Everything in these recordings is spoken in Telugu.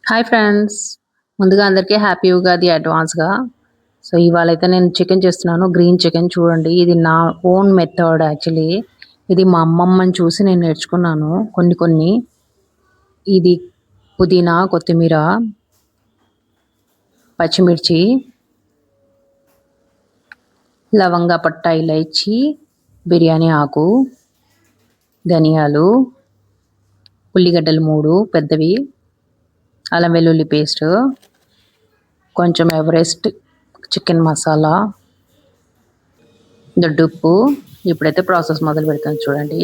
Hi friends. ముందుగా అందరికీ హ్యాపీ ఉగాది అడ్వాన్స్‌గా. సో, ఇవాళైతే నేను చికెన్ చేస్తున్నాను. గ్రీన్ చికెన్ చూడండి. ఇది నా ఓన్ మెథడ్ యాక్చువల్లీ. ఇది మా అమ్మమ్మని చూసి నేను నేర్చుకున్నాను కొన్ని కొన్ని. ఇది పుదీనా, కొత్తిమీర, పచ్చిమిర్చి, లవంగ, పట్ట, ఇలైచి, బిర్యానీ ఆకు, ధనియాలు, ఉల్లిగడ్డలు 3 పెద్దవి, అల్లం వెల్లుల్లి పేస్టు, కొంచెం ఎవరెస్ట్ చికెన్ మసాలా, దొడ్డుప్పు. ఇప్పుడైతే ప్రాసెస్ మొదలు పెడతాను చూడండి.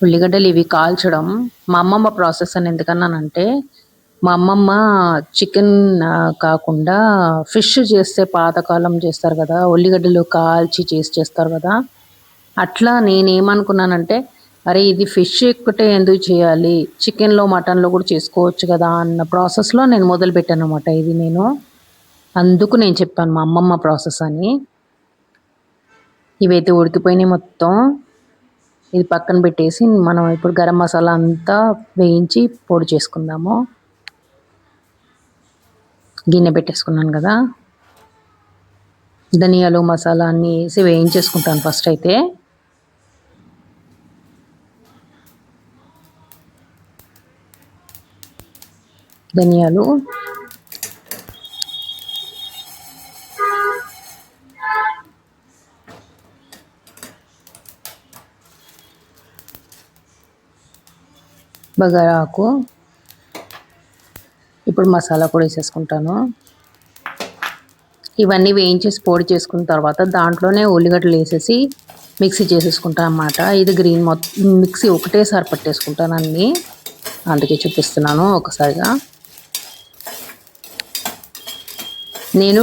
ఉల్లిగడ్డలు ఇవి కాల్చడం మా అమ్మమ్మ ప్రాసెస్ అని ఎందుకన్నానంటే, మా అమ్మమ్మ చికెన్ కాకుండా ఫిష్ చేస్తే పాతకాలం చేస్తారు కదా, ఉల్లిగడ్డలు కాల్చి చేస్తారు కదా. అట్లా నేనేమనుకున్నానంటే, అరే ఇది ఫిష్ ఒక్కటే ఎందుకు చేయాలి, చికెన్లో మటన్లో కూడా చేసుకోవచ్చు కదా అన్న ప్రాసెస్లో నేను మొదలుపెట్టాను అనమాట. ఇది అందుకు నేను చెప్పాను మా అమ్మమ్మ ప్రాసెస్ అని. ఇవైతే ఉడికిపోయినాయి మొత్తం. ఇది పక్కన పెట్టేసి మనం ఇప్పుడు గరం మసాలా అంతా వేయించి పొడి చేసుకుందాము. గిన్నె పెట్టేసుకున్నాను కదా, ధనియాలు మసాలా అన్నీ వేసి వేయించేసుకుంటాను ఫస్ట్ అయితే. ధనియాలు, బగారాకు, ఇప్పుడు మసాలా కూడా వేసేసుకుంటాను. ఇవన్నీ వేయించేసి పొడి చేసుకున్న తర్వాత దాంట్లోనే ఉల్లిగడ్డలు వేసేసి మిక్సీ చేసేసుకుంటాను అన్నమాట. ఇది గ్రీన్ మిక్సీ ఒకటేసారి పట్టేసుకుంటాను అన్నీ, అందుకే చూపిస్తున్నాను ఒకసారిగా. నేను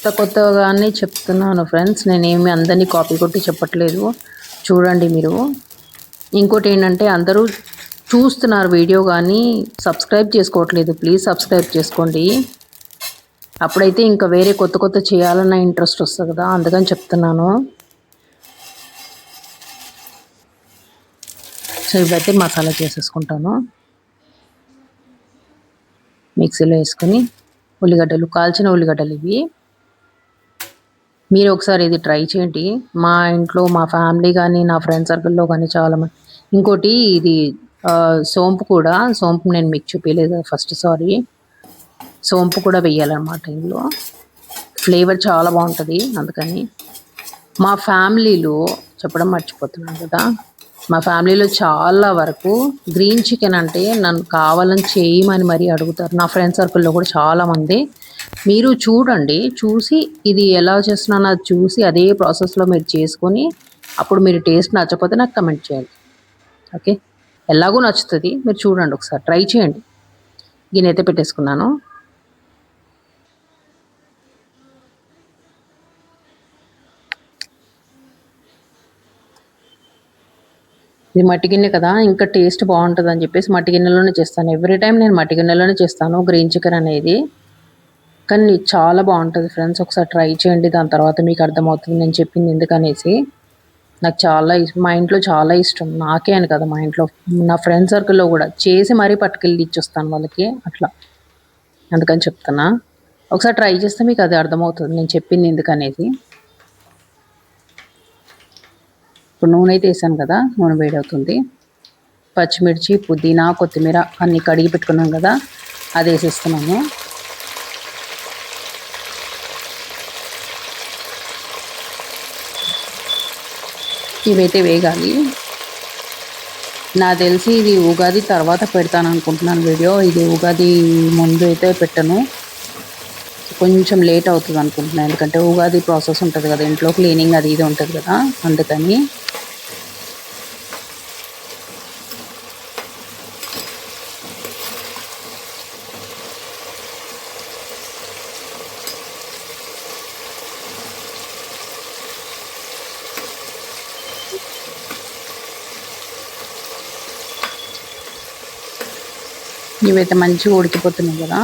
కొత్తగానే చెప్తున్నాను ఫ్రెండ్స్, నేనేమి అందరినీ కాపీ కొట్టి చెప్పట్లేదు. చూడండి మీరు. ఇంకోటి ఏంటంటే, అందరూ చూస్తున్నారు వీడియో కానీ సబ్స్క్రైబ్ చేసుకోవట్లేదు. ప్లీజ్ సబ్స్క్రైబ్ చేసుకోండి. అప్పుడైతే ఇంకా వేరే కొత్త చేయాలన్న ఇంట్రెస్ట్ వస్తుంది కదా, అందుకని చెప్తున్నాను. సో ఇవైతే మసాలా చేసేసుకుంటాను. మిక్సీలో వేసుకొని ఉల్లిగడ్డలు, కాల్చిన ఉల్లిగడ్డలు ఇవి. మీరు ఒకసారి ఇది ట్రై చేయండి. మా ఇంట్లో మా ఫ్యామిలీ కానీ నా ఫ్రెండ్ సర్కిల్లో కానీ చాలామంది. ఇంకోటి ఇది సోంపు నేను మీకు చూపించలేదు ఫస్ట్, సారీ. సోంపు కూడా వేయాలన్నమాట ఇందులో, ఫ్లేవర్ చాలా బాగుంటుంది. అందుకని మా ఫ్యామిలీలో చెప్పడం మర్చిపోతున్నాను కదా, మా ఫ్యామిలీలో చాలా వరకు గ్రీన్ చికెన్ అంటే నన్ను కావాలని చేయమని మరీ అడుగుతారు. నా ఫ్రెండ్ సర్కిల్లో కూడా చాలామంది. మీరు చూడండి, చూసి ఇది ఎలా చేస్తున్నానో అది చూసి అదే ప్రాసెస్లో మీరు చేసుకొని అప్పుడు మీరు టేస్ట్ నచ్చకపోతే నాకు కమెంట్ చేయండి. ఓకే, ఎలాగో నచ్చుతుంది, మీరు చూడండి ఒకసారి ట్రై చేయండి. గిన్నె అయితే పెట్టేసుకున్నాను. ఇది మట్టి గిన్నె కదా, ఇంకా టేస్ట్ బాగుంటుంది అని చెప్పేసి మట్టి గిన్నెలోనే చేస్తాను. ఎవ్రీ టైం నేను మట్టి గిన్నెలోనే చేస్తాను గ్రీన్ చికెన్ అనేది. కానీ చాలా బాగుంటుంది ఫ్రెండ్స్, ఒకసారి ట్రై చేయండి. దాని తర్వాత మీకు అర్థమవుతుంది నేను చెప్పింది ఎందుకనేసి. నాకు చాలా మా ఇంట్లో చాలా ఇష్టం. నాకే అని కదా, మా ఇంట్లో నా ఫ్రెండ్ సర్కిల్లో కూడా చేసి మరీ పట్టుకెళ్ళి ఇచ్చొస్తాను వాళ్ళకి, అట్లా. అందుకని చెప్తున్నా, ఒకసారి ట్రై చేస్తే మీకు అది అర్థమవుతుంది నేను చెప్పింది ఎందుకనేది. ఇప్పుడు నూనె అయితే వేసాను కదా, నూనె వేడవుతుంది. పచ్చిమిర్చి, పుదీనా, కొత్తిమీర అన్నీ కడిగి పెట్టుకున్నాం కదా, అది వేసేస్తున్నాను. ఇవైతే వేగాలి. నాకు తెలిసి ఇది ఉగాది తర్వాత పెడతాను అనుకుంటున్నాను వీడియో. ఇది ఉగాది ముందు అయితే పెట్టను, కొంచెం లేట్ అవుతుంది అనుకుంటున్నాను. ఎందుకంటే ఉగాది ప్రాసెస్ ఉంటుంది కదా, ఇంట్లో క్లీనింగ్ అది ఇది ఉంటుంది కదా, అందుకని. ఇవైతే మంచిగా ఉడికిపోతున్నాయి కదా.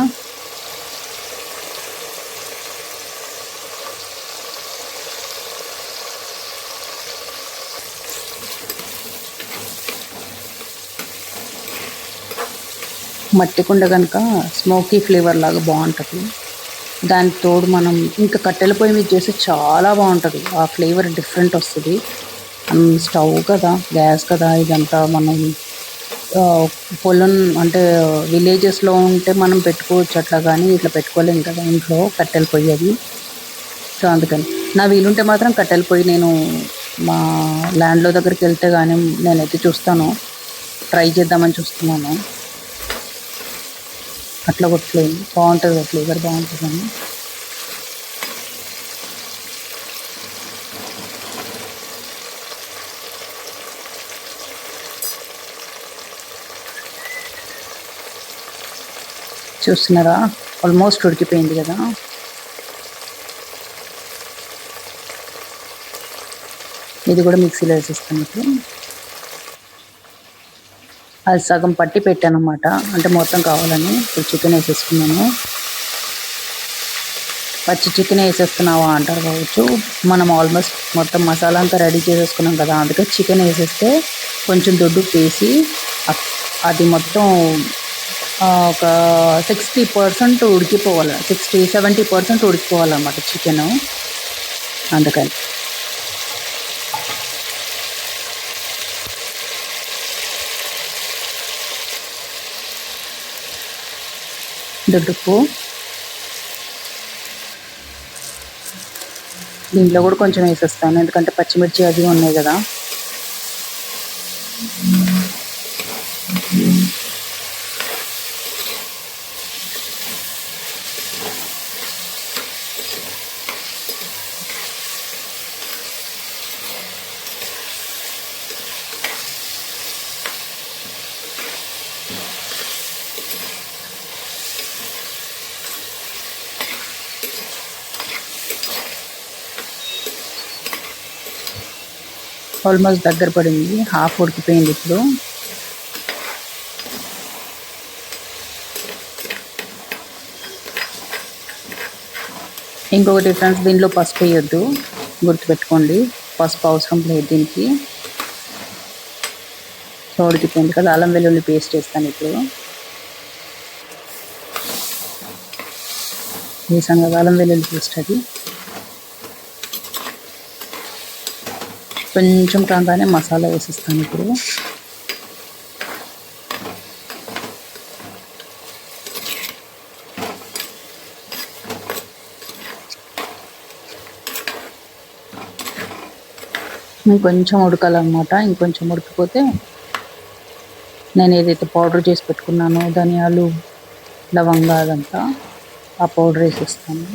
మట్టి కుండ కనుక స్మోకీ ఫ్లేవర్ లాగా బాగుంటుంది. దానికి తోడు మనం ఇంకా కట్టెల పొయ్యి మీద చేస్తే చాలా బాగుంటుంది. ఆ ఫ్లేవర్ డిఫరెంట్ వస్తుంది. స్టవ్ కదా, గ్యాస్ కదా, ఇదంతా మనం పొలం అంటే విలేజెస్లో ఉంటే మనం పెట్టుకోవచ్చు అట్లా, కానీ ఇట్లా పెట్టుకోలేము కదా ఇంట్లో కట్టెల పొయ్యి అది. సో అందుకని నా వీలుంటే మాత్రం కట్టెల పొయ్యి నేను మా ల్యాండ్లో దగ్గరికి వెళ్తే కానీ నేనైతే చూస్తాను, ట్రై చేద్దామని చూస్తున్నాను. అట్లా ఒక బాగుంటుంది, ఫ్లేవర్ బాగుంటుందని. చూస్తున్నారా, ఆల్మోస్ట్ ఉడికిపోయింది కదా. ఇది కూడా మిక్సీలో వేసేస్తాను ఇప్పుడు. అది సగం పట్టి పెట్టాను అన్నమాట, అంటే మొత్తం కావాలని. ఇప్పుడు చికెన్ వేసేసుకున్నాను. పచ్చి చికెన్ వేసేస్తున్నావా అంటారు కావచ్చు. మనం ఆల్మోస్ట్ మొత్తం మసాలా అంతా రెడీ చేసేసుకున్నాం కదా, అందుకే చికెన్ వేసేస్తే కొంచెం దొడ్డు వేసి అది మొత్తం ఒక 60% ఉడికిపోవాలి, 60-70% ఉడికిపోవాలన్నమాట చికెను. అందుకని దొడ్డుప్పు దీంట్లో కూడా కొంచెం వేసేస్తాను, ఎందుకంటే పచ్చిమిర్చి అది ఉన్నాయి కదా. ఆల్మోస్ట్ దగ్గర పడింది, హాఫ్ ఉడికిపోయింది ఇప్పుడు. ఇంకొక డిఫరెన్స్, దీనిలో పసుపు వేయొద్దు, గుర్తుపెట్టుకోండి. పసుపు అవసరం లేదు దీనికి. సో ఉడికిపోయింది కదా. అల్లం వెల్లుల్లి పేస్ట్ వేస్తాను ఇప్పుడు. వేసాను కదా అల్లం వెల్లుల్లి పేస్ట్, అది కొంచెం కాగానే మసాలా వేసిస్తాను ఇప్పుడు. ఇంకొంచెం ఉడకాలన్నమాట. ఇంకొంచెం ఉడికిపోతే నేను ఏదైతే పౌడర్ చేసి పెట్టుకున్నానో ధనియాలు, లవంగా అదంతా, ఆ పౌడర్ వేసేస్తాను.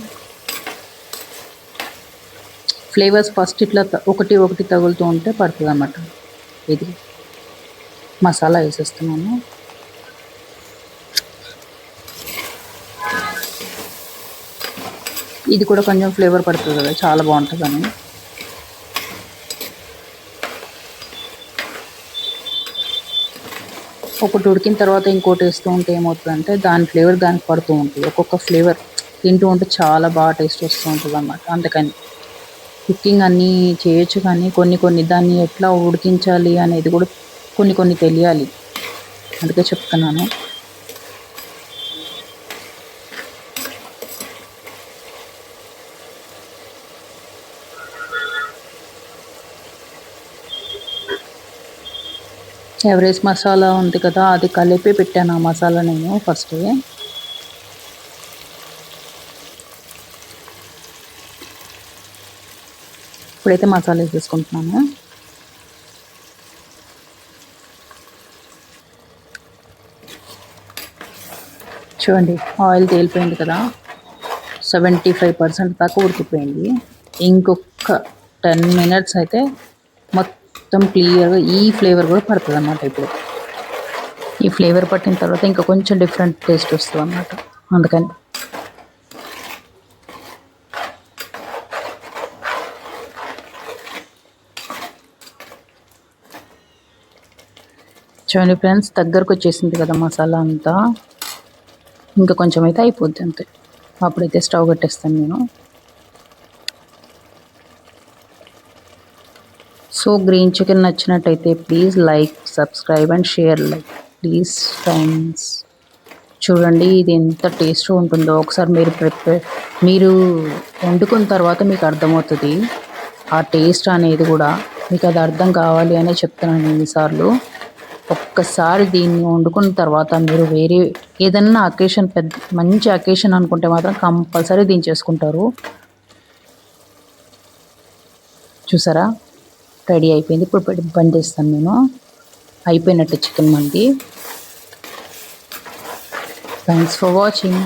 ఫ్లేవర్స్ ఫస్ట్ ఇట్లా ఒకటి ఒకటి తగులుతూ ఉంటే పడుతుంది అన్నమాట. ఇది మసాలా వేసేస్తున్నాను. ఇది కూడా కొంచెం ఫ్లేవర్ పడుతుంది కదా, చాలా బాగుంటుందని. ఒకటి ఉడికిన తర్వాత ఇంకోటి వేస్తూ ఉంటే ఏమవుతుందంటే దాని ఫ్లేవర్ దానికి పడుతూ ఉంటుంది. ఒక్కొక్క ఫ్లేవర్ తింటూ ఉంటే చాలా బాగా టేస్ట్ వస్తూ ఉంటుంది అన్నమాట. అందుకని కుకింగ్ అన్నీ చేయొచ్చు, కానీ కొన్ని దాన్ని ఎట్లా ఉడికించాలి అనేది కూడా కొన్ని తెలియాలి, అందుకే చెప్తున్నాను. ఎవరేజ్ మసాలా ఉంది కదా, అది కలిపి పెట్టాను ఆ మసాలా నేను ఫస్ట్. ఇప్పుడైతే మసాలా వేసేసుకుంటున్నాను. చూడండి, ఆయిల్ తేలిపోయింది కదా, 75% దాకా ఉడికిపోయింది. ఇంకొక 10 minutes అయితే మొత్తం క్లియర్గా ఈ ఫ్లేవర్ కూడా పడుతుంది అన్నమాట. ఇప్పుడు ఈ ఫ్లేవర్ పట్టిన తర్వాత ఇంకా కొంచెం డిఫరెంట్ టేస్ట్ వస్తుంది అన్నమాట. అందుకని చూడండి ఫ్రెండ్స్, దగ్గరకు వచ్చేసింది కదా మసాలా అంతా. ఇంకా కొంచెం అయితే అయిపోద్ది అంతే. అప్పుడైతే స్టవ్ కట్టేస్తాను నేను. సో గ్రీన్ చికెన్ నచ్చినట్టయితే please like, subscribe and share. Please friends. చూడండి ఇది ఎంత టేస్ట్ ఉంటుందో ఒకసారి మీరు వండుకున్న తర్వాత మీకు అర్థమవుతుంది ఆ టేస్ట్ అనేది కూడా. మీకు అది అర్థం కావాలి అనే చెప్తున్నాను ఎన్నిసార్లు. ఒక్కసారి దీన్ని వండుకున్న తర్వాత మీరు వేరే ఏదన్నా అకేషన్ మంచి అకేషన్ అనుకుంటే మాత్రం కంపల్సరీ దీన్ని చేసుకుంటారు. చూసారా రెడీ అయిపోయింది. ఇప్పుడు బంద్ చేస్తాను నేను. అయిపోయినట్టు చికెన్ మంది. Thanks for watching.